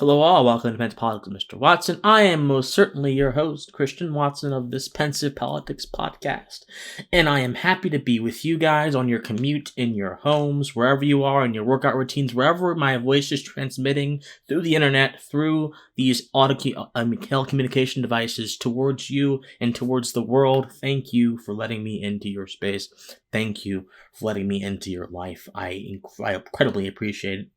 Hello all, welcome to Pensive Politics with Mr. Watson. I am most certainly your host, Christian Watson of this Pensive Politics podcast. And I am happy to be with you guys on your commute, in your homes, wherever you are, in your workout routines, wherever my voice is transmitting through the internet, through these telecommunication devices towards you and towards the world. Thank you for letting me into your space. Thank you for letting me into your life. I incredibly appreciate it.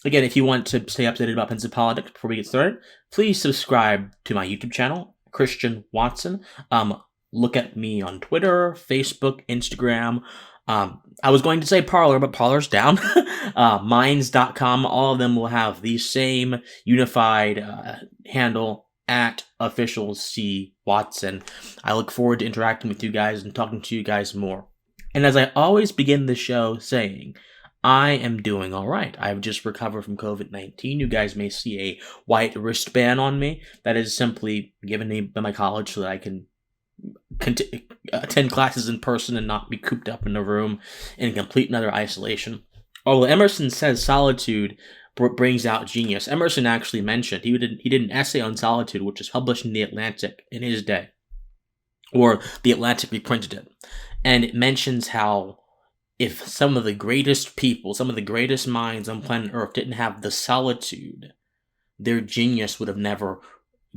Again, if you want to stay updated about Pensive Politics before we get started, please subscribe to my YouTube channel, Christian Watson. Look at me on Twitter, Facebook, Instagram. I was going to say Parler, but Parler's down. Minds.com, all of them will have the same unified handle at official C Watson. I look forward to interacting with you guys and talking to you guys more. And as I always begin the show saying, I am doing all right. I've just recovered from COVID-19. You guys may see a white wristband on me. That is simply given me by my college so that I can attend classes in person and not be cooped up in a room in complete and utter isolation. Although Emerson says solitude brings out genius. Emerson actually mentioned he did an essay on solitude, which was published in The Atlantic in his day, or The Atlantic reprinted it, and it mentions how if some of the greatest people, some of the greatest minds on planet Earth didn't have the solitude, their genius would have never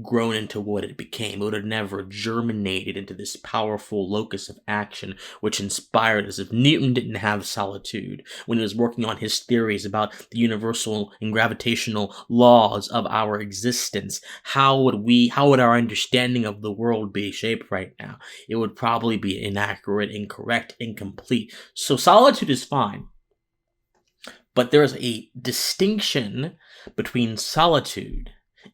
grown into what it became. It would have never germinated into this powerful locus of action which inspired us. If Newton didn't have solitude when he was working on his theories about the universal and gravitational laws of our existence, how would our understanding of the world be shaped right now? It would probably be inaccurate, incorrect, incomplete. So solitude is fine. But there is a distinction between solitude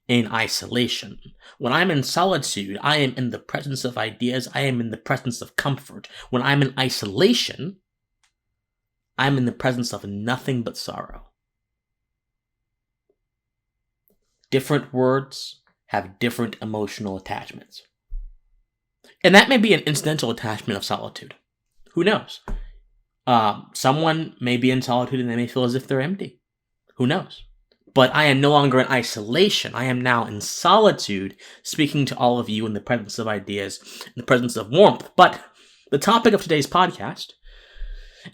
in isolation. When I'm in solitude, I am in the presence of ideas, I am in the presence of comfort. When I'm in isolation, I'm in the presence of nothing but sorrow. Different words have different emotional attachments. And that may be an incidental attachment of solitude. Who knows? Someone may be in solitude and they may feel as if they're empty. Who knows? But I am no longer in isolation. I am now in solitude, speaking to all of you in the presence of ideas, in the presence of warmth. But the topic of today's podcast,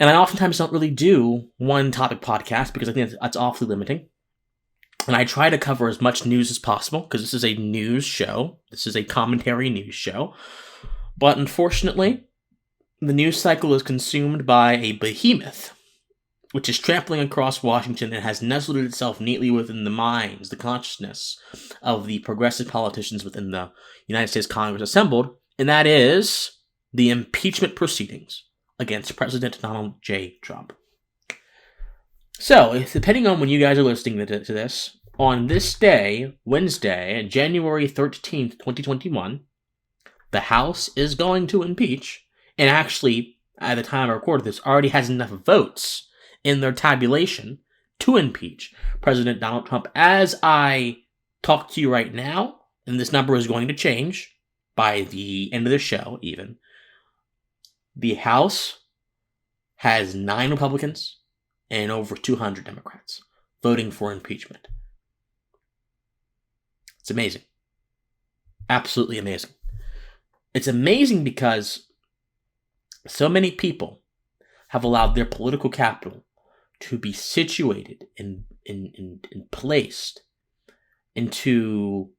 and I oftentimes don't really do one topic podcast because I think that's awfully limiting. And I try to cover as much news as possible because this is a news show. This is a commentary news show. But unfortunately, the news cycle is consumed by a behemoth, which is trampling across Washington and has nestled itself neatly within the minds, the consciousness of the progressive politicians within the United States Congress assembled, and that is the impeachment proceedings against President Donald J. Trump. So, depending on when you guys are listening to this, on this day, Wednesday, January 13th, 2021, the House is going to impeach, and actually, at the time I recorded this, already has enough votes in their tabulation to impeach President Donald Trump. As I talk to you right now, and this number is going to change by the end of the show even, the House has 9 Republicans and over 200 Democrats voting for impeachment. It's amazing. Absolutely amazing. It's amazing because so many people have allowed their political capital to be situated and placed into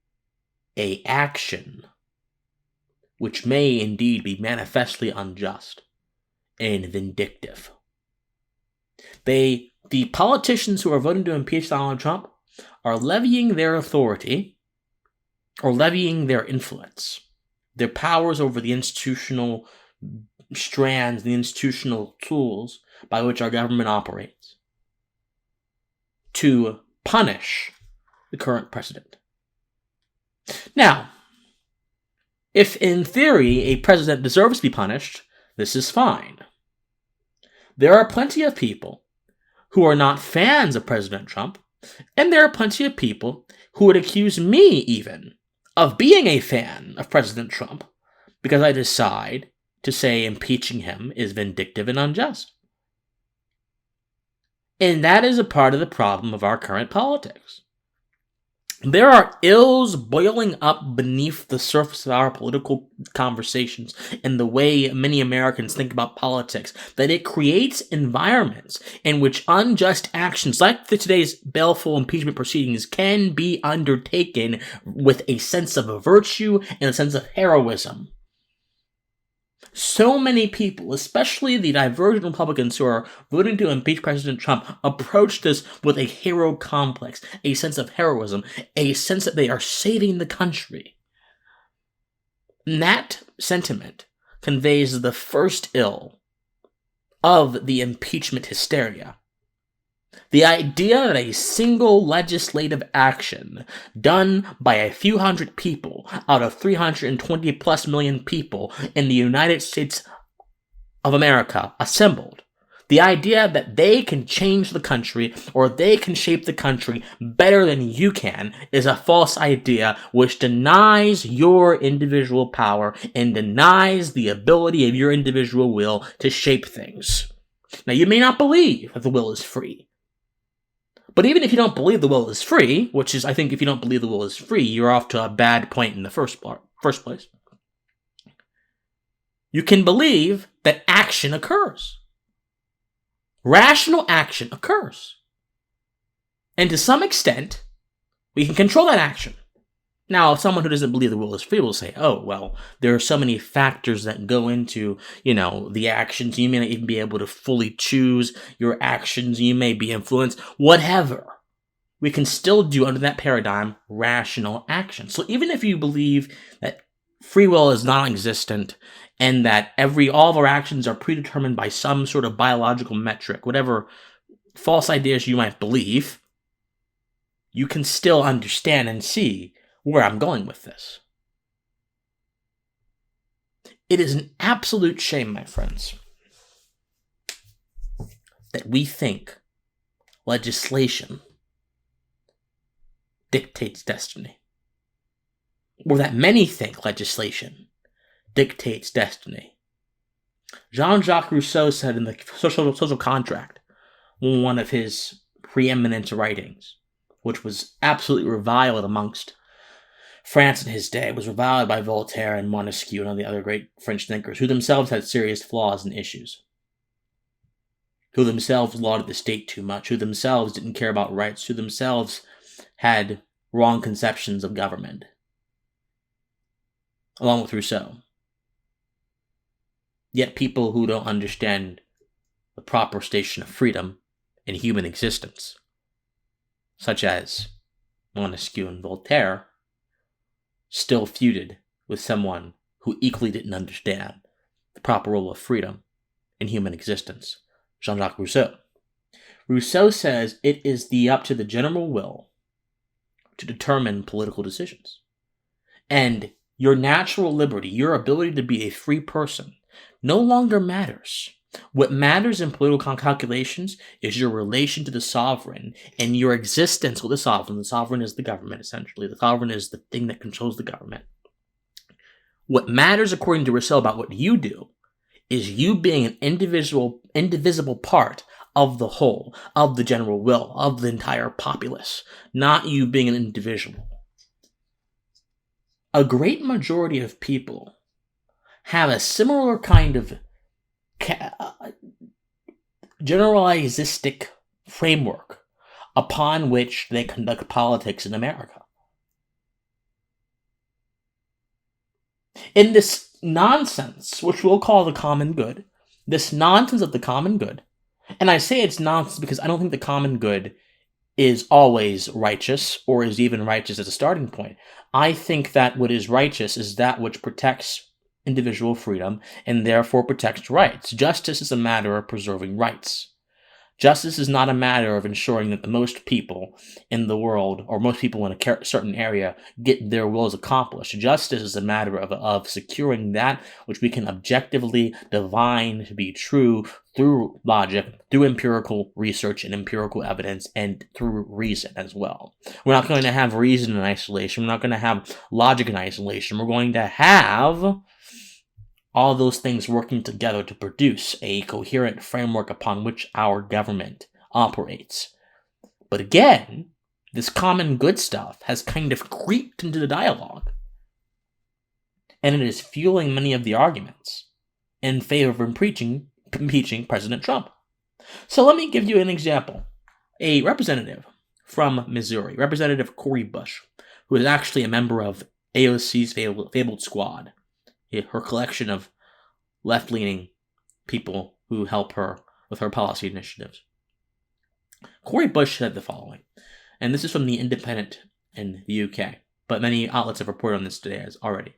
a action which may indeed be manifestly unjust and vindictive. The politicians who are voting to impeach Donald Trump are levying their authority or levying their influence, their powers over the institutional strands, the institutional tools by which our government operates, to punish the current president. Now, if in theory a president deserves to be punished, this is fine. There are plenty of people who are not fans of President Trump, and there are plenty of people who would accuse me even of being a fan of President Trump because I decide to say impeaching him is vindictive and unjust. And that is a part of the problem of our current politics. There are ills boiling up beneath the surface of our political conversations and the way many Americans think about politics, that it creates environments in which unjust actions like today's baleful impeachment proceedings can be undertaken with a sense of virtue and a sense of heroism. So many people, especially the divergent Republicans who are voting to impeach President Trump, approach this with a hero complex, a sense of heroism, a sense that they are saving the country. And that sentiment conveys the first ill of the impeachment hysteria. The idea that a single legislative action done by a few hundred people out of 320 plus million people in the United States of America assembled, the idea that they can change the country or they can shape the country better than you can, is a false idea which denies your individual power and denies the ability of your individual will to shape things. Now, you may not believe that the will is free. But even if you don't believe the will is free, which is, I think, if you don't believe the will is free, you're off to a bad point in the first place. You can believe that action occurs. Rational action occurs. And to some extent, we can control that action. Now, someone who doesn't believe the will is free will say, oh, well, there are so many factors that go into, the actions. You may not even be able to fully choose your actions. You may be influenced. Whatever. We can still do, under that paradigm, rational action. So even if you believe that free will is non-existent and that all of our actions are predetermined by some sort of biological metric, whatever false ideas you might believe, you can still understand and see where I'm going with this. It is an absolute shame, my friends, that we think legislation dictates destiny, or that many think legislation dictates destiny. Jean-Jacques Rousseau said in the Social Contract, one of his preeminent writings, which was absolutely reviled amongst France in his day, was reviled by Voltaire and Montesquieu and the other great French thinkers, who themselves had serious flaws and issues, who themselves lauded the state too much, who themselves didn't care about rights, who themselves had wrong conceptions of government, along with Rousseau. Yet people who don't understand the proper station of freedom in human existence, such as Montesquieu and Voltaire, still feuded with someone who equally didn't understand the proper role of freedom in human existence, Jean-Jacques Rousseau. Rousseau says it is up to the general will to determine political decisions. And your natural liberty, your ability to be a free person, no longer matters. What matters in political calculations is your relation to the sovereign and your existence with the sovereign. The sovereign is the government, essentially. The sovereign is the thing that controls the government. What matters, according to Rousseau, about what you do is you being an indivisible part of the whole, of the general will, of the entire populace, not you being an individual. A great majority of people have a similar kind of generalistic framework upon which they conduct politics in America. In this nonsense, which we'll call the common good, this nonsense of the common good, and I say it's nonsense because I don't think the common good is always righteous or is even righteous as a starting point. I think that what is righteous is that which protects individual freedom and therefore protects rights. Justice is a matter of preserving rights. Justice is not a matter of ensuring that the most people in the world, or most people in a certain area, get their wills accomplished. Justice is a matter of securing that which we can objectively divine to be true through logic, through empirical research and empirical evidence, and through reason as well. We're not going to have reason in isolation. We're not going to have logic in isolation. We're going to have all those things working together to produce a coherent framework upon which our government operates. But again, This common good stuff has kind of creeped into the dialogue, and it is fueling many of the arguments in favor of impeaching President Trump. So let me give you an example. A representative from Missouri, Representative Cori Bush, who is actually a member of AOC's fabled squad, her collection of left-leaning people who help her with her policy initiatives. Cori Bush said the following, and this is from The Independent in the UK, but many outlets have reported on this today already.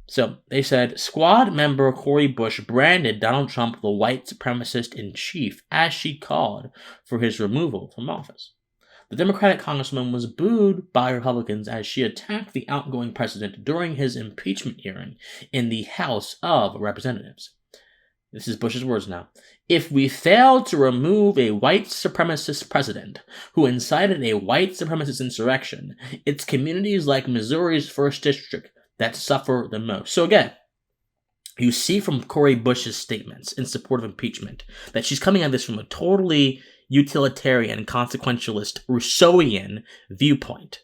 So they said, squad member Cori Bush branded Donald Trump the white supremacist in chief as she called for his removal from office. The Democratic congresswoman was booed by Republicans as she attacked the outgoing president during his impeachment hearing in the House of Representatives. This is Bush's words now. If we fail to remove a white supremacist president who incited a white supremacist insurrection, it's communities like Missouri's 1st District that suffer the most. So again, you see from Cori Bush's statements in support of impeachment that she's coming at this from a totally utilitarian, consequentialist, Rousseauian viewpoint.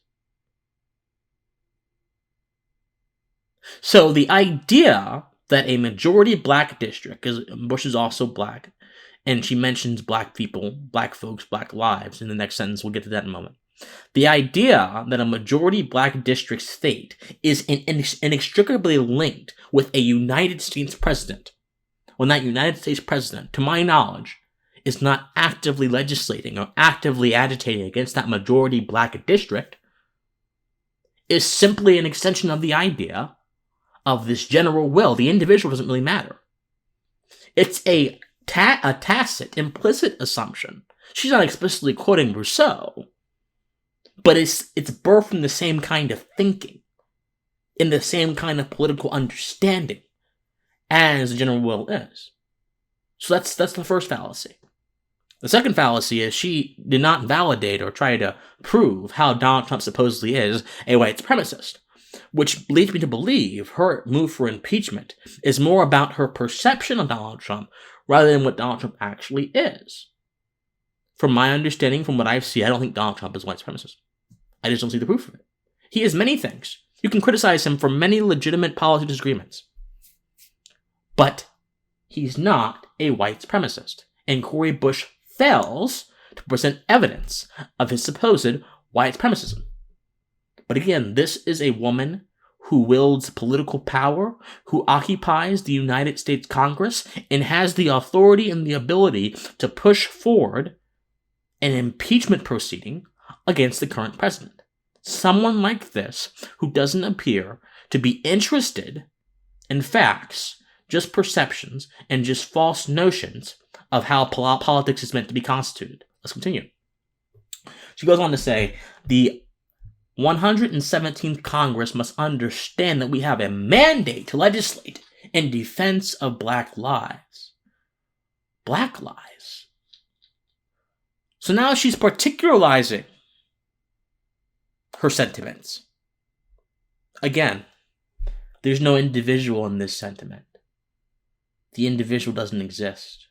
So the idea that a majority black district, because Bush is also black, and she mentions black people, black folks, black lives in the next sentence, we'll get to that in a moment. The idea that a majority black district state is inextricably linked with a United States president, when that United States president, to my knowledge, is not actively legislating or actively agitating against that majority black district, is simply an extension of the idea of this general will. The individual doesn't really matter. It's a tacit, implicit assumption. She's not explicitly quoting Rousseau, but it's birthed from the same kind of thinking, in the same kind of political understanding as the general will is. So that's the first fallacy. The second fallacy is she did not validate or try to prove how Donald Trump supposedly is a white supremacist, which leads me to believe her move for impeachment is more about her perception of Donald Trump rather than what Donald Trump actually is. From my understanding, from what I see, I don't think Donald Trump is a white supremacist. I just don't see the proof of it. He is many things. You can criticize him for many legitimate policy disagreements. But he's not a white supremacist. And Cori Bush fails to present evidence of his supposed white supremacism. But again, this is a woman who wields political power, who occupies the United States Congress, and has the authority and the ability to push forward an impeachment proceeding against the current president. Someone like this, who doesn't appear to be interested in facts, just perceptions, and just false notions of how politics is meant to be constituted. Let's continue. She goes on to say, the 117th Congress must understand that we have a mandate to legislate in defense of black lives. Black lives. So now she's particularizing her sentiments. Again, there's no individual in this sentiment. The individual doesn't exist.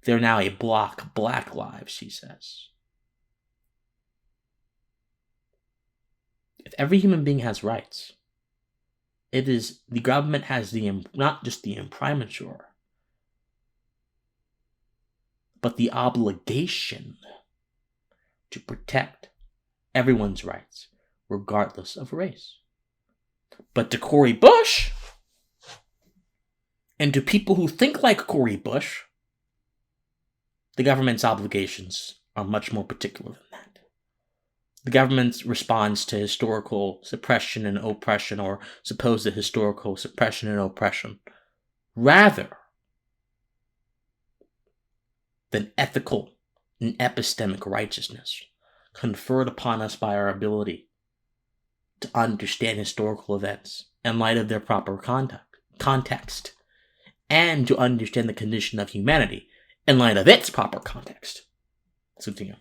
They're now a block, black lives, she says. If every human being has rights, it is the government has not just the imprimatur, but the obligation to protect everyone's rights, regardless of race. But to Cori Bush, and to people who think like Cori Bush, the government's obligations are much more particular than that. The government responds to historical suppression and oppression, or supposed historical suppression and oppression, rather than ethical and epistemic righteousness conferred upon us by our ability to understand historical events in light of their proper context, and to understand the condition of humanity in light of its proper context. Let's continue.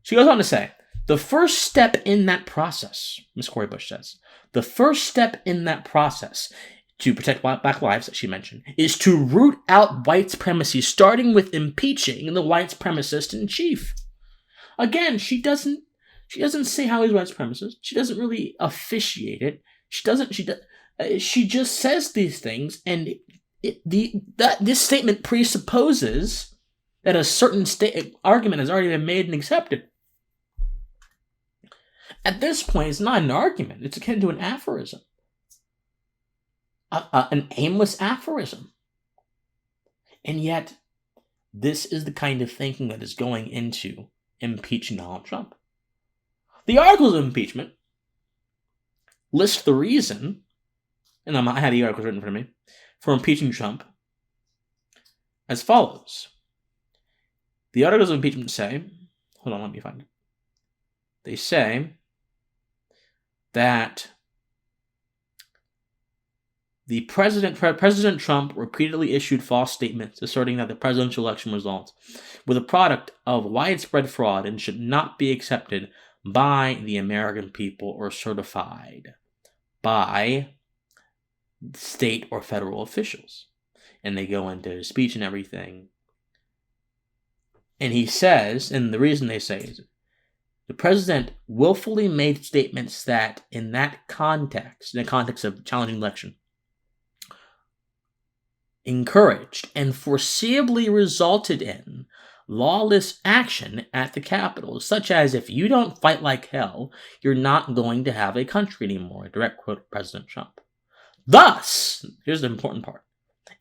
She goes on to say, the first step in that process, Ms. Cori Bush says, the first step in that process to protect black lives, that she mentioned, is to root out white supremacy, starting with impeaching the white supremacist in chief. Again, she doesn't say how he's white supremacist. She doesn't really officiate it. She just says these things, and this statement presupposes that a certain argument has already been made and accepted. At this point, it's not an argument. It's akin to an aphorism. An aimless aphorism. And yet, this is the kind of thinking that is going into impeaching Donald Trump. The articles of impeachment list the reason, and I had the articles written in front of me, for impeaching Trump as follows. The articles of impeachment say, hold on, let me find it. They say that President Trump repeatedly issued false statements asserting that the presidential election results were the product of widespread fraud and should not be accepted by the American people or certified by state or federal officials. And they go into his speech and everything. And he says, and the reason they say is, the president willfully made statements that, in the context of challenging election, encouraged and foreseeably resulted in lawless action at the Capitol, such as, if you don't fight like hell, you're not going to have a country anymore, a direct quote of President Trump. Thus, here's the important part,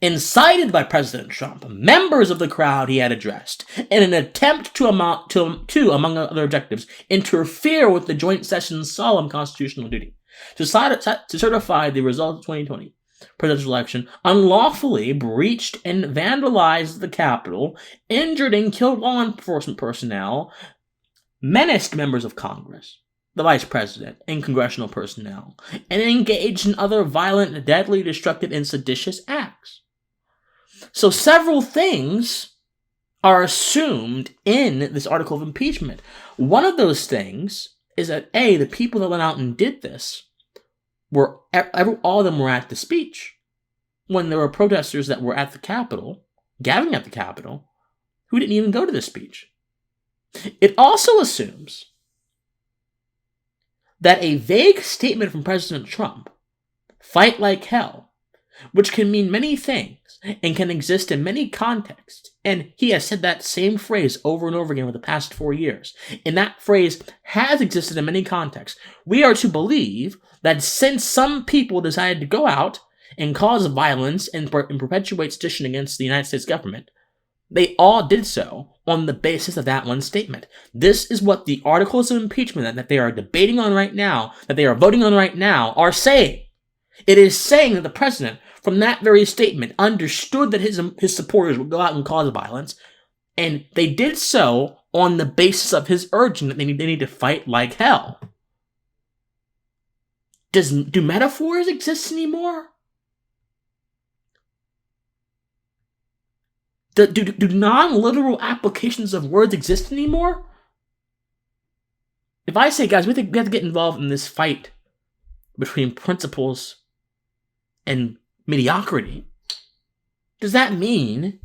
incited by President Trump, members of the crowd he had addressed, in an attempt to, among other objectives, interfere with the joint session's solemn constitutional duty to certify the results of 2020 presidential election, unlawfully breached and vandalized the Capitol, injured and killed law enforcement personnel, menaced members of Congress, the vice president, and congressional personnel, and engaged in other violent, deadly, destructive, and seditious acts. So several things are assumed in this article of impeachment. One of those things is that, A, the people that went out and did this all of them were at the speech. When there were protesters that were at the Capitol, gathering at the Capitol, who didn't even go to the speech. It also assumes that a vague statement from President Trump, fight like hell, which can mean many things and can exist in many contexts, and he has said that same phrase over and over again for the past 4 years, and that phrase has existed in many contexts. We are to believe that since some people decided to go out and cause violence and perpetuate sedition against the United States government, they all did so on the basis of that one statement. This is what the articles of impeachment that they are debating on right now, that they are voting on right now, are saying. It is saying that the president, from that very statement, understood that his supporters would go out and cause violence, and they did so on the basis of his urging that they need to fight like hell. Do metaphors exist anymore? Do non-literal applications of words exist anymore? If I say, guys, we have to get involved in this fight between principles and mediocrity, does that mean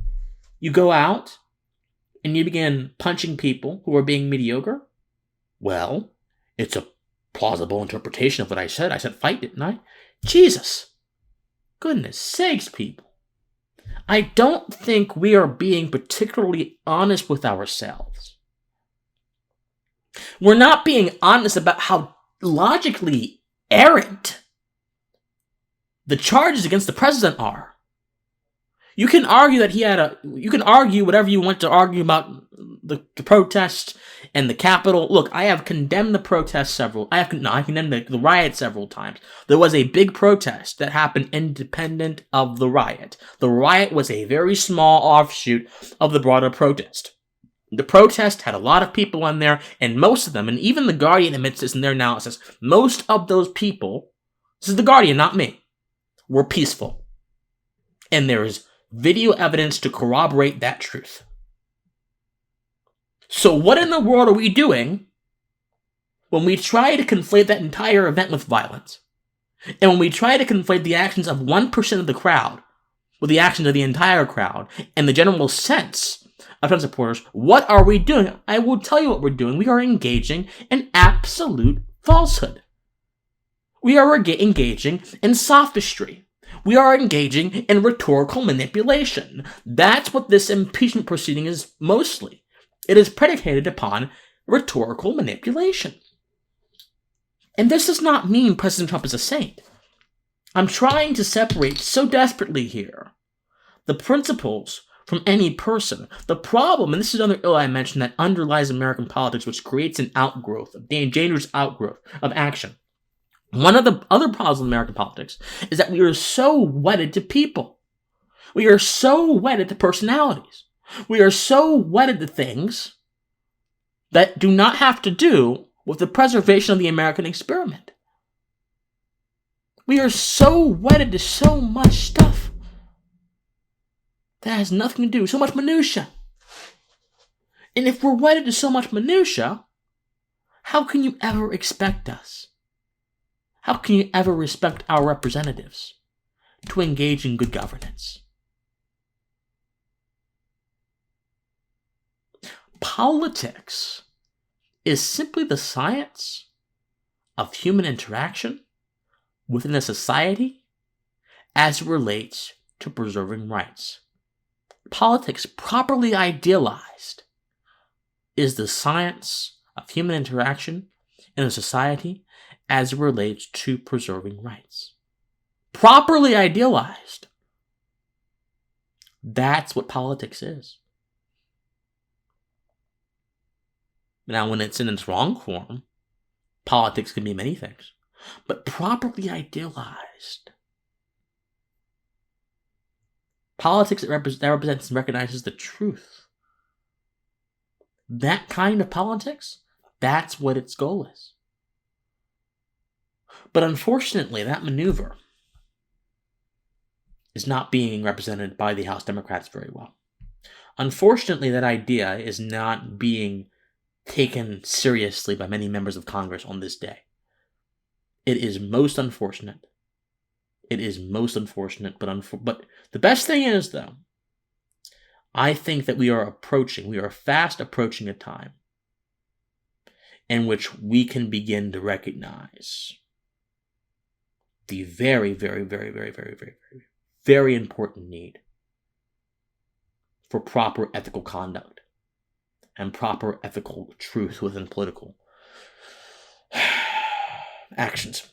you go out and you begin punching people who are being mediocre? Well, it's a plausible interpretation of what I said. I said fight, didn't I? Jesus. Goodness sakes, people. I don't think we are being particularly honest with ourselves. We're not being honest about how logically errant the charges against the president are. You can argue that you can argue whatever you want to argue about the protest and the Capitol. Look, I have condemned the protest I condemned the riot several times. There was a big protest that happened independent of the riot. The riot was a very small offshoot of the broader protest. The protest had a lot of people in there, and most of them, and even The Guardian admits this in their analysis, most of those people, this is The Guardian, not me, were peaceful. And there is video evidence to corroborate that truth. So what in the world are we doing when we try to conflate that entire event with violence? And when we try to conflate the actions of 1% of the crowd with the actions of the entire crowd and the general sense of Trump supporters, what are we doing? I will tell you what we're doing. We are engaging in absolute falsehood. We are engaging in sophistry. We are engaging in rhetorical manipulation. That's what this impeachment proceeding is mostly. It is predicated upon rhetorical manipulation. And this does not mean President Trump is a saint. I'm trying to separate so desperately here the principles from any person. The problem, and this is another ill I mentioned, that underlies American politics, which creates an outgrowth, a dangerous outgrowth of action. One of the other problems with American politics is that we are so wedded to people. We are so wedded to personalities. We are so wedded to things that do not have to do with the preservation of the American experiment. We are so wedded to so much stuff that has nothing to do, so much minutia. And if we're wedded to so much minutia, how can you ever expect us? How can you ever respect our representatives to engage in good governance? Politics is simply the science of human interaction within a society as it relates to preserving rights. Politics, properly idealized, is the science of human interaction in a society as it relates to preserving rights. Properly idealized. That's what politics is. Now, when it's in its wrong form, politics can be many things. But properly idealized, politics that represents and recognizes the truth. That kind of politics, that's what its goal is. But unfortunately, that maneuver is not being represented by the House Democrats very well. Unfortunately, that idea is not being taken seriously by many members of Congress on this day. It is most unfortunate. It is most unfortunate, but the best thing is, though, I think that we are fast approaching a time in which we can begin to recognize the very, very, very, very, very, very, very, very important need for proper ethical conduct and proper ethical truth within political actions.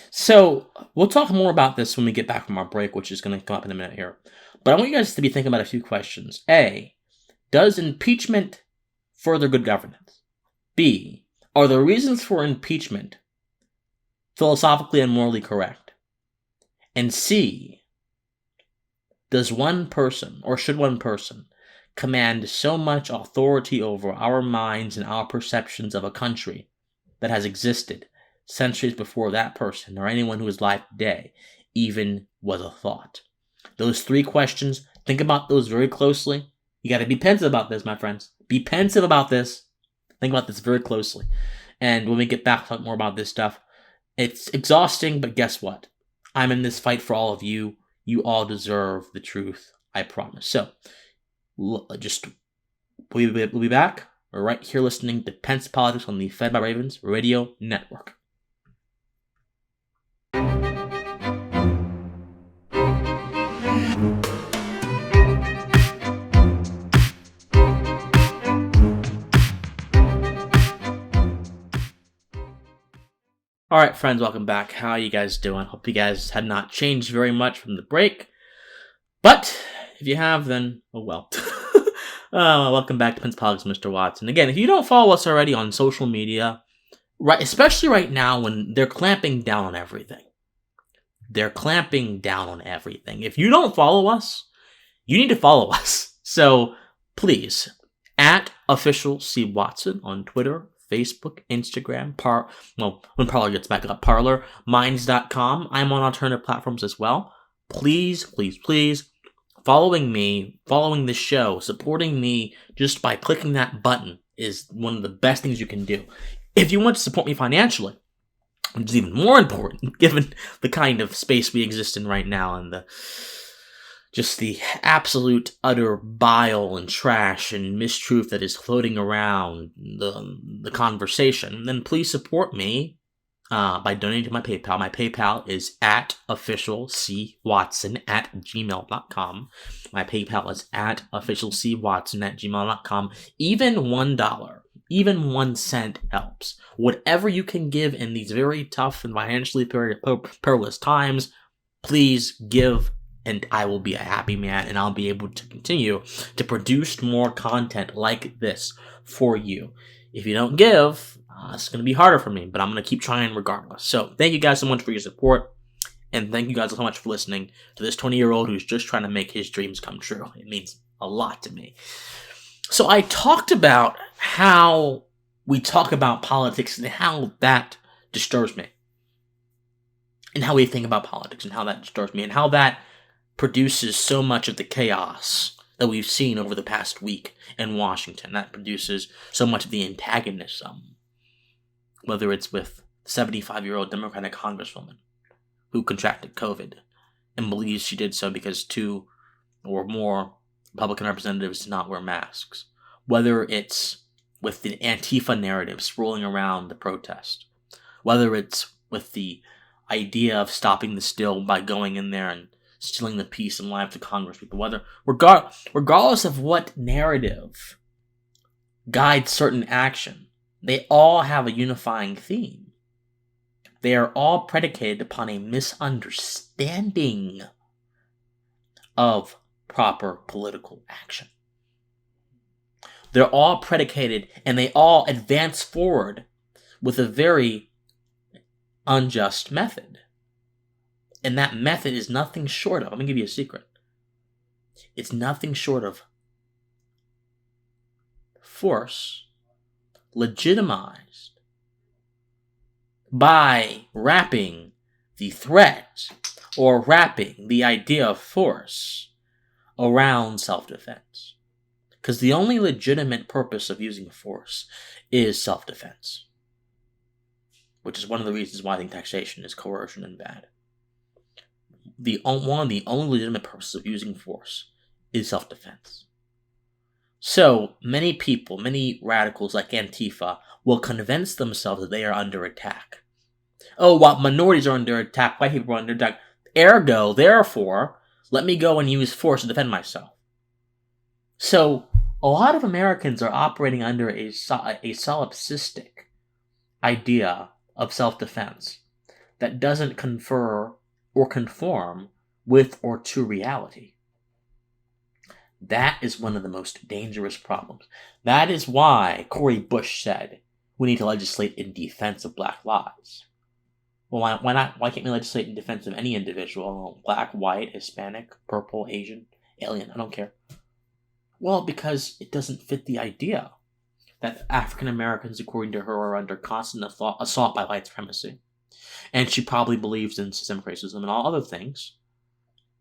So, we'll talk more about this when we get back from our break, which is going to come up in a minute here. But I want you guys to be thinking about a few questions. A, does impeachment further good governance? B, are the reasons for impeachment philosophically and morally correct? And C, does one person, or should one person, command so much authority over our minds and our perceptions of a country that has existed centuries before that person or anyone who is alive today even was a thought? Those three questions, think about those very closely. You got to be pensive about this, my friends. Be pensive about this. Think about this very closely. And when we get back to talk more about this stuff, it's exhausting, but guess what? I'm in this fight for all of you. You all deserve the truth, I promise. So, we'll be back. We're right here listening to Pensive Politics on the Fed by Ravens Radio Network. All right, friends, welcome back. How are you guys doing? Hope you guys had not changed very much from the break. But if you have, then, oh well. Welcome back to Pensive Politics, Mr. Watson. Again, if you don't follow us already on social media, right, especially right now when they're clamping down on everything. They're clamping down on everything. If you don't follow us, you need to follow us. So please, at official C. Watson on Twitter, Facebook, Instagram, when Parler gets back up, Parler, Minds.com. I'm on alternative platforms as well. Please, please, please, following me, following this show, supporting me just by clicking that button is one of the best things you can do. If you want to support me financially, which is even more important given the kind of space we exist in right now and the just the absolute utter bile and trash and mistruth that is floating around the conversation, then please support me by donating to my PayPal. My PayPal is at officialcwatson@gmail.com. My PayPal is at officialcwatson@gmail.com. Even $1, even 1 cent helps. Whatever you can give in these very tough and financially perilous times, please give, and I will be a happy man, and I'll be able to continue to produce more content like this for you. If you don't give, it's going to be harder for me, but I'm going to keep trying regardless. So thank you guys so much for your support, and thank you guys so much for listening to this 20-year-old who's just trying to make his dreams come true. It means a lot to me. So I talked about how we talk about politics and how that disturbs me, and how we think about politics and how that disturbs me, and how that produces so much of the chaos that we've seen over the past week in Washington. That produces so much of the antagonism, whether it's with the 75-year-old Democratic Congresswoman who contracted COVID and believes she did so because 2 or more Republican representatives did not wear masks, whether it's with the Antifa narrative swirling around the protest, whether it's with the idea of stopping the steal by going in there and stealing the peace and lives of Congress people, regardless of what narrative guides certain action, they all have a unifying theme. They are all predicated upon a misunderstanding of proper political action. They're all predicated, and they all advance forward with a very unjust method. And that method is nothing short of, I'm going to give you a secret, it's nothing short of force legitimized by wrapping the threat or wrapping the idea of force around self-defense. Because the only legitimate purpose of using force is self-defense, which is one of the reasons why I think taxation is coercion and bad. One of the only legitimate purposes of using force is self-defense. So many people, many radicals like Antifa, will convince themselves that they are under attack. Oh, while minorities are under attack, white people are under attack. Ergo, therefore, let me go and use force to defend myself. So a lot of Americans are operating under a solipsistic idea of self-defense that doesn't confer or conform with or to reality. That is one of the most dangerous problems. That is why Cori Bush said we need to legislate in defense of black lives. Well, why not? Why can't we legislate in defense of any individual? Black, white, Hispanic, purple, Asian, alien, I don't care. Well, because it doesn't fit the idea that African Americans, according to her, are under constant assault by white supremacy. And she probably believes in systemic racism and all other things,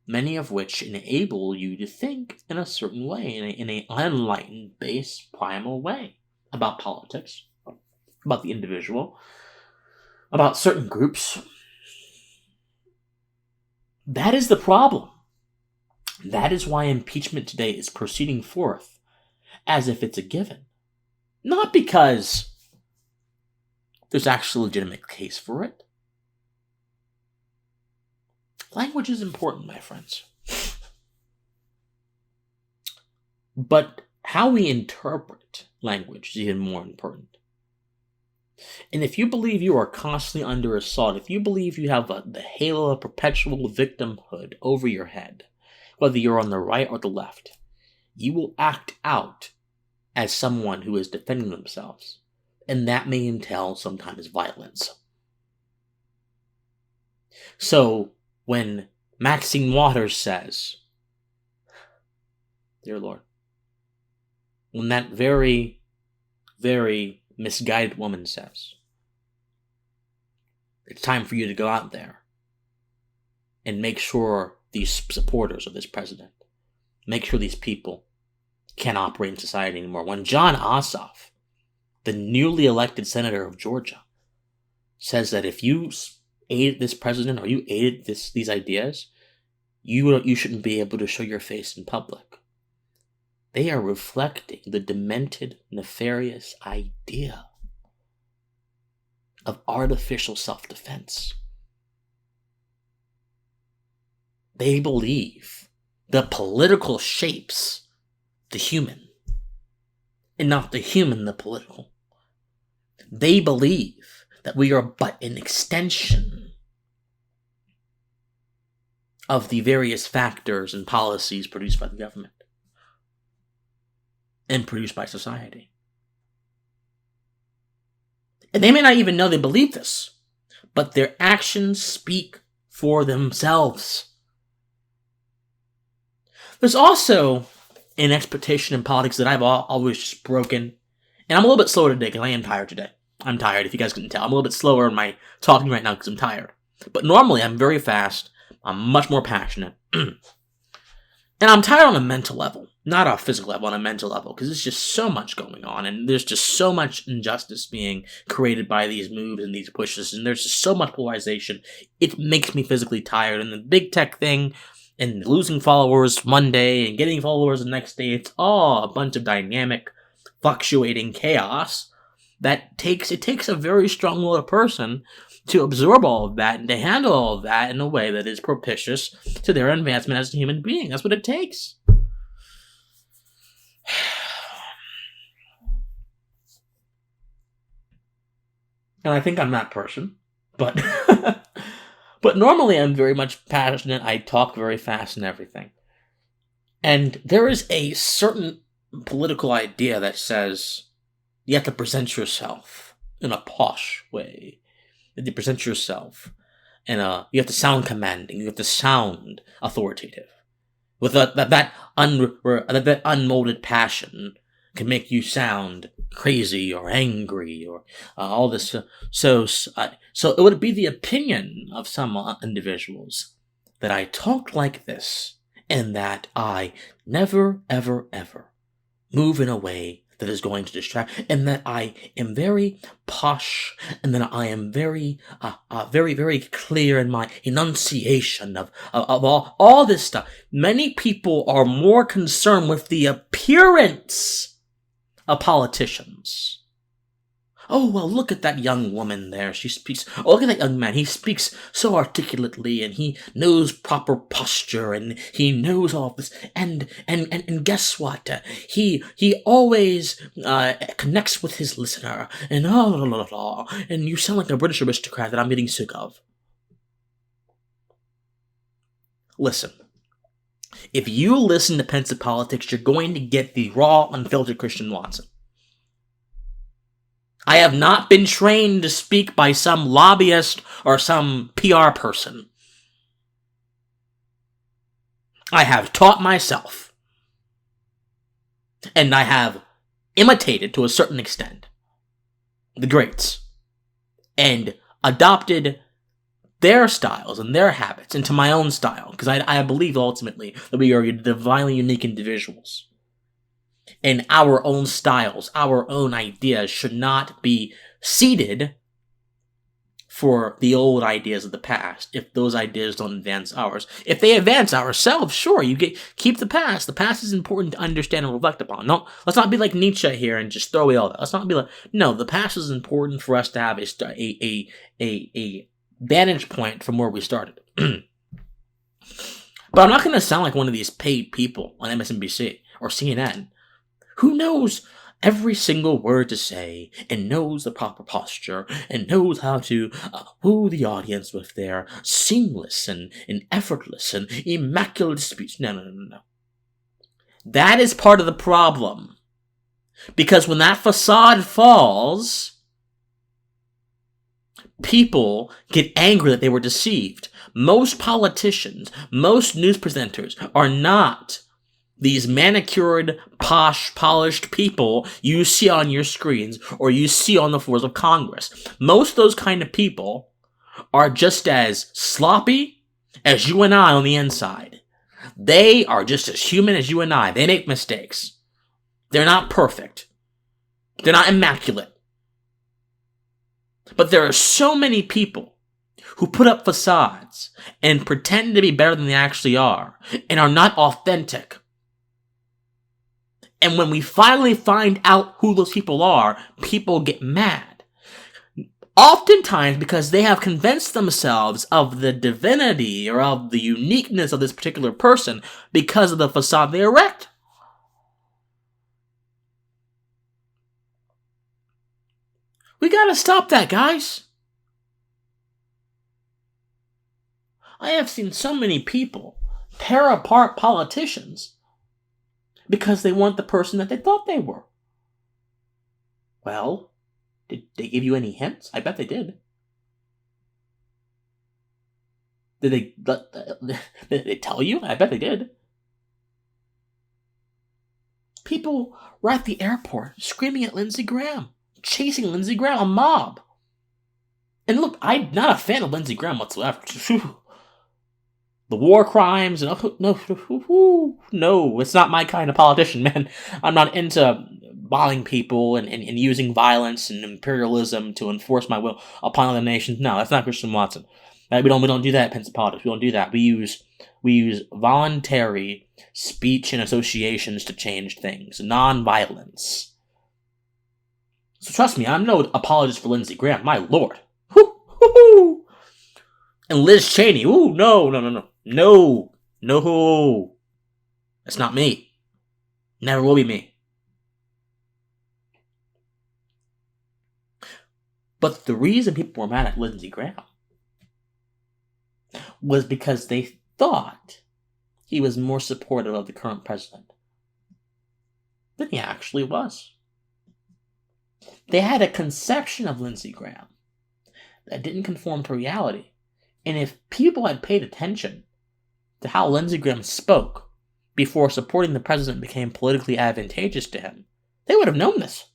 many of which enable you to think in a certain way, in an unenlightened, base, primal way about politics, about the individual, about certain groups. That is the problem. That is why impeachment today is proceeding forth as if it's a given. Not because there's actually a legitimate case for it. Language is important, my friends. But how we interpret language is even more important. And if you believe you are constantly under assault, if you believe you have the halo of perpetual victimhood over your head, whether you're on the right or the left, you will act out as someone who is defending themselves. And that may entail sometimes violence. So, when Maxine Waters says, dear Lord, when that very, very misguided woman says, it's time for you to go out there and make sure these supporters of this president, make sure these people can't operate in society anymore. When John Ossoff, the newly elected senator of Georgia, says that if you aided this president or you aided these ideas, you shouldn't be able to show your face in public. They are reflecting the demented, nefarious idea of artificial self-defense. They believe the political shapes the human, and not the human the political. They believe that we are but an extension of the various factors and policies produced by the government and produced by society. And they may not even know they believe this, but their actions speak for themselves. There's also an expectation in politics that I've always just broken, and I'm a little bit slower today because I am tired today. I'm tired, if you guys couldn't tell. I'm a little bit slower in my talking right now because I'm tired. But normally I'm very fast. I'm much more passionate. And I'm tired on a mental level. Not a physical level, on a mental level. Because there's just so much going on. And there's just so much injustice being created by these moves and these pushes. And there's just so much polarization. It makes me physically tired. And the big tech thing, and losing followers one day and getting followers the next day, it's all a bunch of dynamic, fluctuating chaos. It takes a very strong-willed person to absorb all of that and to handle all of that in a way that is propitious to their advancement as a human being. That's what it takes. And I think I'm that person, but but normally I'm very much passionate. I talk very fast and everything. And there is a certain political idea that says you have to present yourself in a posh way. You have to present yourself, and you have to sound commanding. You have to sound authoritative. With that unmolded passion can make you sound crazy or angry or all this. So it would be the opinion of some individuals that I talk like this, and that I never, ever, ever move in a way that is going to distract, and that I am very posh, and that I am very, very, very clear in my enunciation of all this stuff. Many people are more concerned with the appearance of politicians. Oh, well, look at that young woman there. She speaks. Oh, look at that young man. He speaks so articulately, and he knows proper posture, and he knows all this. And guess what? He always connects with his listener, and and you sound like a British aristocrat that I'm getting sick of. Listen. If you listen to Pensive Politics, you're going to get the raw, unfiltered Christian Watson. I have not been trained to speak by some lobbyist or some PR person. I have taught myself. And I have imitated, to a certain extent, the greats. And adopted their styles and their habits into my own style. Because I believe, ultimately, that we are divinely unique individuals. And our own styles, our own ideas should not be ceded for the old ideas of the past, if those ideas don't advance ours. If they advance ourselves, sure, keep the past. The past is important to understand and reflect upon. No, let's not be like Nietzsche here and just throw away all that. Let's not be like, no, the past is important for us to have a vantage point from where we started. But I'm not going to sound like one of these paid people on MSNBC or CNN who knows every single word to say, and knows the proper posture, and knows how to woo the audience with their seamless and effortless and immaculate speech. No. That is part of the problem. Because when that facade falls, people get angry that they were deceived. Most politicians, most news presenters are not these manicured, posh, polished people you see on your screens or you see on the floors of Congress. Most of those kind of people are just as sloppy as you and I on the inside. They are just as human as you and I. They make mistakes. They're not perfect. They're not immaculate. But there are so many people who put up facades and pretend to be better than they actually are and are not authentic. And when we finally find out who those people are, people get mad. Oftentimes because they have convinced themselves of the divinity or of the uniqueness of this particular person because of the facade they erect. We gotta stop that, guys. I have seen so many people tear apart politicians because they want the person that they thought they were. Well, did they give you any hints? I bet they did. Did they tell you? I bet they did. People were at the airport screaming at Lindsey Graham, chasing Lindsey Graham, a mob. And look, I'm not a fan of Lindsey Graham whatsoever. The war crimes, and no, it's not my kind of politician, man. I'm not into bombing people and using violence and imperialism to enforce my will upon other nations. No, that's not Christian Watson. We don't do that at Pensive Politics. We don't do that. We use voluntary speech and associations to change things, non-violence. So trust me, I'm no apologist for Lindsey Graham. My lord. And Liz Cheney. Ooh, no. That's not me. Never will be me. But the reason people were mad at Lindsey Graham was because they thought he was more supportive of the current president than he actually was. They had a conception of Lindsey Graham that didn't conform to reality. And if people had paid attention to how Lindsey Graham spoke before supporting the president became politically advantageous to him, they would have known this.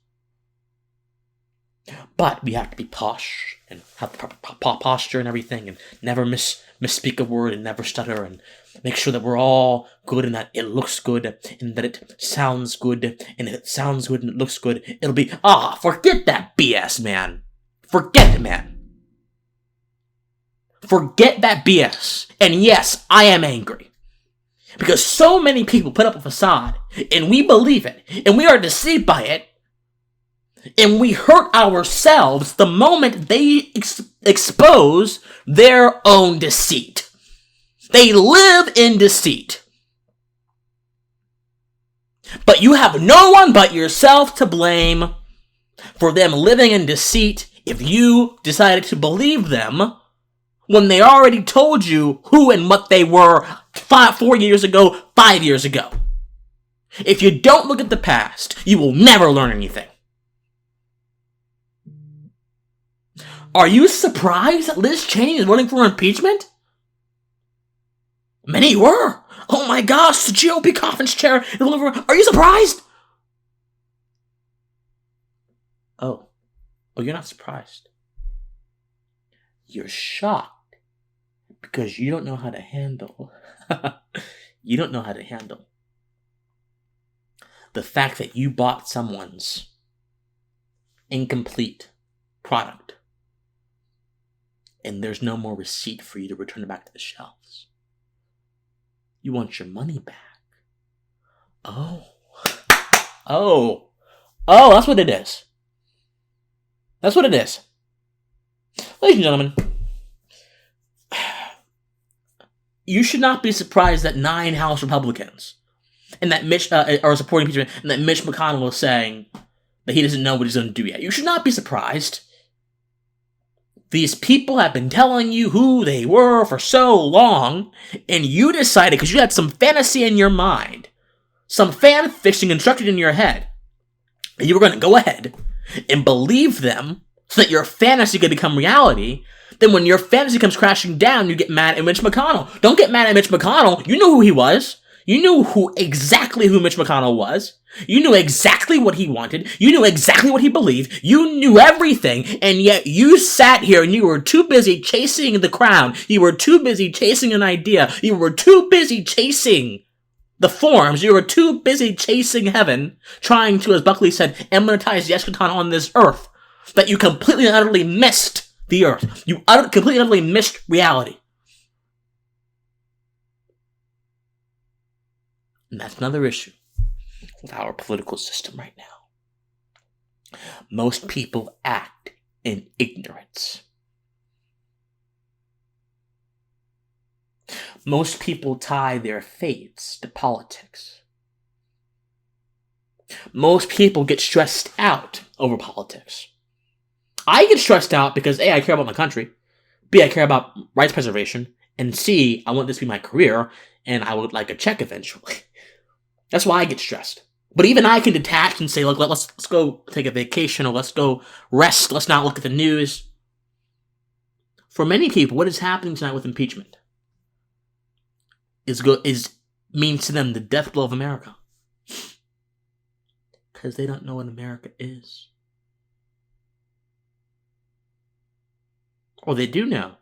But we have to be posh and have the proper posture and everything and never misspeak a word and never stutter and make sure that we're all good and that it looks good and that it sounds good. And if it sounds good and it looks good, it'll be, forget that BS, man. Forget it, man. Forget that BS. And yes, I am angry. Because so many people put up a facade, and we believe it, and we are deceived by it, and we hurt ourselves the moment they expose their own deceit. They live in deceit. But you have no one but yourself to blame for them living in deceit if you decided to believe them when they already told you who and what they were 4 years ago, 5 years ago. If you don't look at the past, you will never learn anything. Are you surprised that Liz Cheney is running for impeachment? Many were. Oh my gosh, the GOP conference chair. Are you surprised? Oh, you're not surprised. You're shocked. Because you don't know how to handle. You don't know how to handle the fact that you bought someone's incomplete product and there's no more receipt for you to return it back to the shelves. You want your money back. Oh, that's what it is. That's what it is. Ladies and gentlemen, you should not be surprised that 9 House Republicans and that Mitch are supporting impeachment, and that Mitch McConnell is saying that he doesn't know what he's going to do yet. You should not be surprised. These people have been telling you who they were for so long, and you decided, because you had some fantasy in your mind, some fan fiction constructed in your head, that you were going to go ahead and believe them so that your fantasy could become reality. Then when your fantasy comes crashing down, you get mad at Mitch McConnell. Don't get mad at Mitch McConnell. You knew who he was. You knew exactly who Mitch McConnell was. You knew exactly what he wanted. You knew exactly what he believed. You knew everything. And yet you sat here and you were too busy chasing the crown. You were too busy chasing an idea. You were too busy chasing the forms. You were too busy chasing heaven, trying to, as Buckley said, emmetize the eschaton on this earth, that you completely and utterly missed the earth. You completely and utterly missed reality. And that's another issue with our political system right now. Most people act in ignorance. Most people tie their fates to politics. Most people get stressed out over politics. I get stressed out because A, I care about my country, B, I care about rights preservation, and C, I want this to be my career, and I would like a check eventually. That's why I get stressed. But even I can detach and say, look, let's go take a vacation, or let's go rest, let's not look at the news. For many people, what is happening tonight with impeachment means to them the death blow of America. Because they don't know what America is. Or they do know,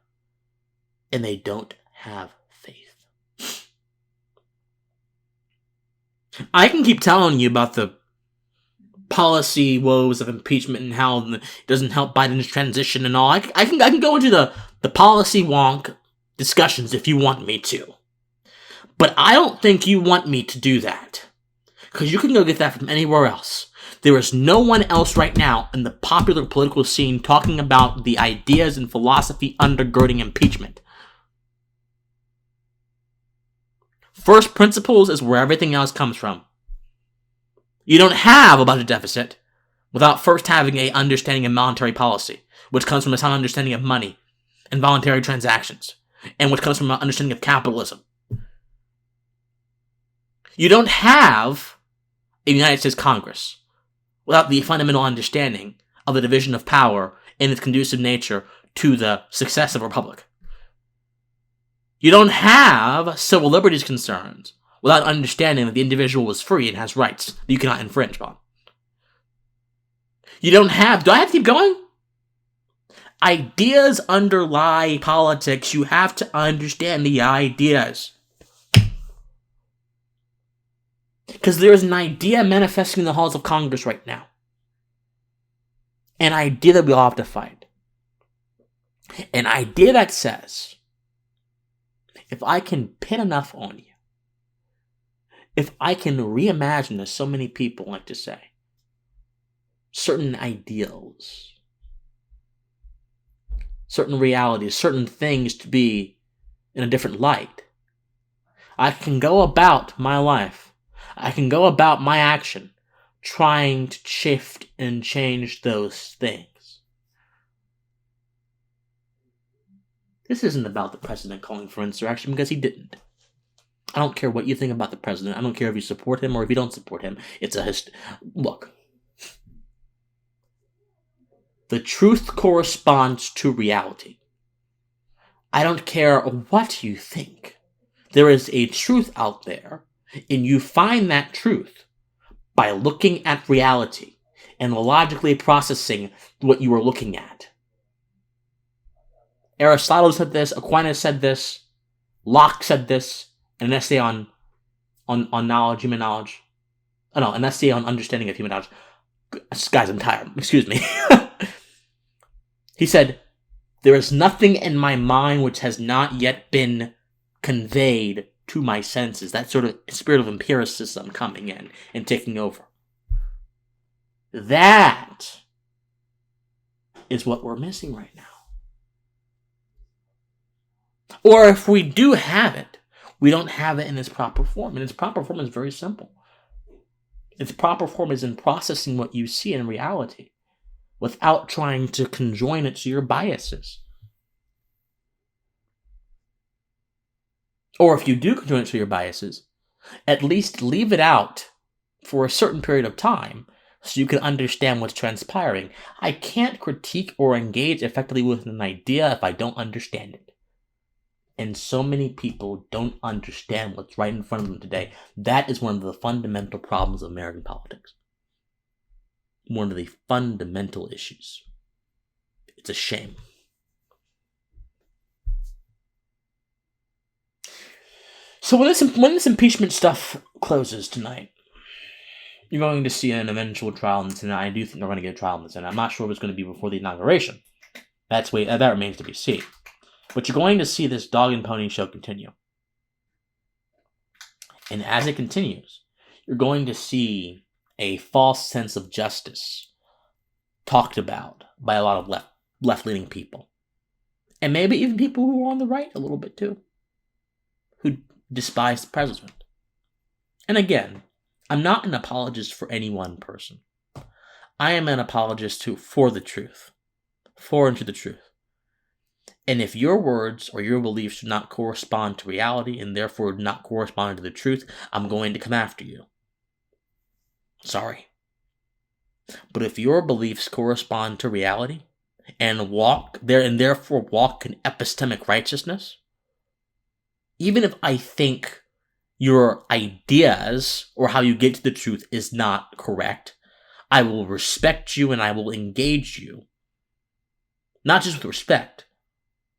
and they don't have faith. I can keep telling you about the policy woes of impeachment and how it doesn't help Biden's transition and all. I can go into the policy-wonk discussions if you want me to. But I don't think you want me to do that. Because you can go get that from anywhere else. There is no one else right now in the popular political scene talking about the ideas and philosophy undergirding impeachment. First principles is where everything else comes from. You don't have a budget deficit without first having an understanding of monetary policy, which comes from a sound understanding of money and voluntary transactions, and which comes from an understanding of capitalism. You don't have a United States Congress without the fundamental understanding of the division of power and its conducive nature to the success of a republic. You don't have civil liberties concerns without understanding that the individual is free and has rights that you cannot infringe upon. You don't have... Do I have to keep going? Ideas underlie politics. You have to understand the ideas. Because there is an idea manifesting in the halls of Congress right now. An idea that we all have to fight. An idea that says, if I can pin enough on you, if I can reimagine, as so many people like to say, certain ideals, certain realities, certain things to be in a different light, I can go about my life, I can go about my action, trying to shift and change those things. This isn't about the president calling for insurrection, because he didn't. I don't care what you think about the president. I don't care if you support him or if you don't support him. Look. The truth corresponds to reality. I don't care what you think. There is a truth out there, and you find that truth by looking at reality and logically processing what you are looking at. Aristotle said this, Aquinas said this, Locke said this, in an essay on knowledge, human knowledge. Oh no, an essay on understanding of human knowledge. Guys, I'm tired. Excuse me. He said, there is nothing in my mind which has not yet been conveyed to my senses. That sort of spirit of empiricism coming in and taking over. That is what we're missing right now. Or if we do have it, we don't have it in its proper form. And its proper form is very simple. Its proper form is in processing what you see in reality without trying to conjoin it to your biases. Or if you do conjoin it to your biases, at least leave it out for a certain period of time so you can understand what's transpiring. I can't critique or engage effectively with an idea if I don't understand it. And so many people don't understand what's right in front of them today. That is one of the fundamental problems of American politics. One of the fundamental issues. It's a shame. So when this impeachment stuff closes tonight, you're going to see an eventual trial in the Senate. I do think they're going to get a trial in the Senate. I'm not sure if it's going to be before the inauguration. That remains to be seen. But you're going to see this dog and pony show continue. And as it continues, you're going to see a false sense of justice talked about by a lot of left-leaning people. And maybe even people who are on the right a little bit too, who despise the president. And again, I'm not an apologist for any one person. I am an apologist for the truth, for and to the truth. And if your words or your beliefs do not correspond to reality and therefore do not correspond to the truth, I'm going to come after you. Sorry. But if your beliefs correspond to reality and therefore walk in epistemic righteousness, even if I think your ideas or how you get to the truth is not correct, I will respect you and I will engage you. Not just with respect,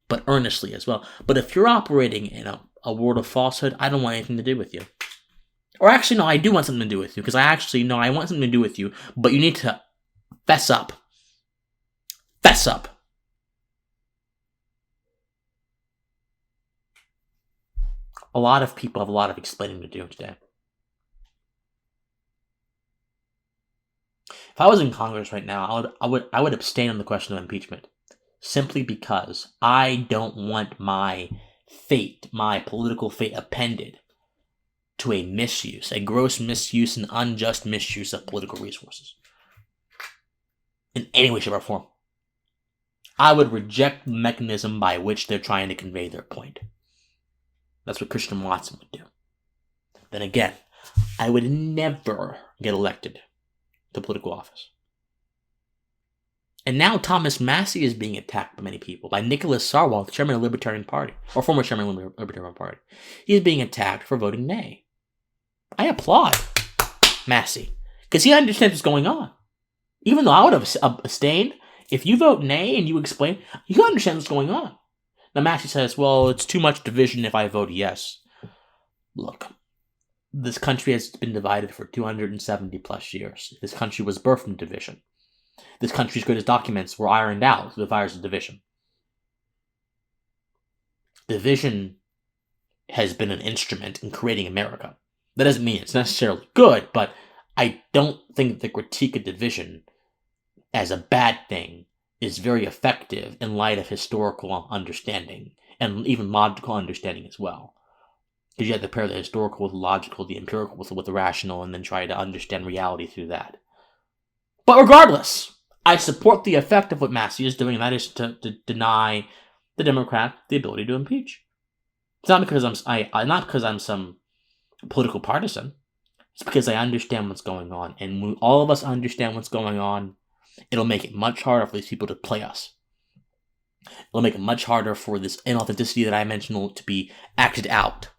but earnestly as well. But if you're operating in a world of falsehood, I don't want anything to do with you. Or actually, no, I do want something to do with you, because I want something to do with you, but you need to fess up. Fess up. A lot of people have a lot of explaining to do today. If I was in Congress right now, I would abstain on the question of impeachment. Simply because I don't want my political fate appended to a gross misuse and unjust misuse of political resources. In any way, shape, or form. I would reject the mechanism by which they're trying to convey their point. That's what Christian Watson would do. Then again, I would never get elected to political office. And now Thomas Massie is being attacked by many people, by Nicholas Sarwell, the chairman of the Libertarian Party, or former chairman of the Libertarian Party. He is being attacked for voting nay. I applaud Massie, because he understands what's going on. Even though I would have abstained, if you vote nay and you explain, you understand what's going on. Now Massie says, well, it's too much division if I vote yes. Look, this country has been divided for 270 plus years. This country was birthed from division. This country's greatest documents were ironed out through the fires of division. Division has been an instrument in creating America. That doesn't mean it's necessarily good, but I don't think the critique of division as a bad thing is very effective in light of historical understanding, and even logical understanding as well. Because you have to pair the historical with the logical, the empirical with the rational, and then try to understand reality through that. But regardless, I support the effect of what Massie is doing, and that is to deny the Democrat the ability to impeach. It's not because I'm some political partisan. It's because I understand what's going on, and when all of us understand what's going on, it'll make it much harder for these people to play us. It'll make it much harder for this inauthenticity that I mentioned to be acted out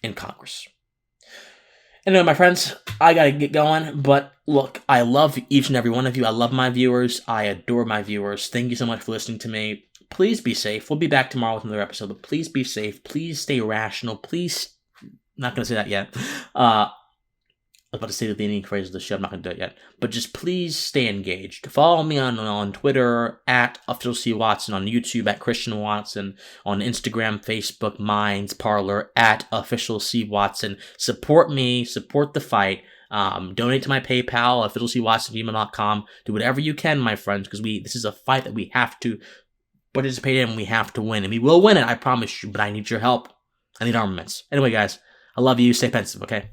in Congress. Anyway, my friends, I gotta get going, but look, I love each and every one of you. I love my viewers. I adore my viewers. Thank you so much for listening to me. Please be safe. We'll be back tomorrow with another episode, but please be safe. Please stay rational. Please, not gonna say that yet. I was about to say the ending phrase of the show. I'm not going to do it yet. But just please stay engaged. Follow me on Twitter, at @OfficialCWatson, on YouTube, at Christian Watson, on Instagram, Facebook, Minds, Parler, at @OfficialCWatson. Support me. Support the fight. Donate to my PayPal, officialcwatson@gmail.com. Do whatever you can, my friends, because this is a fight that we have to participate in and we have to win. And we will win it, I promise you, but I need your help. I need armaments. Anyway, guys, I love you. Stay pensive, okay?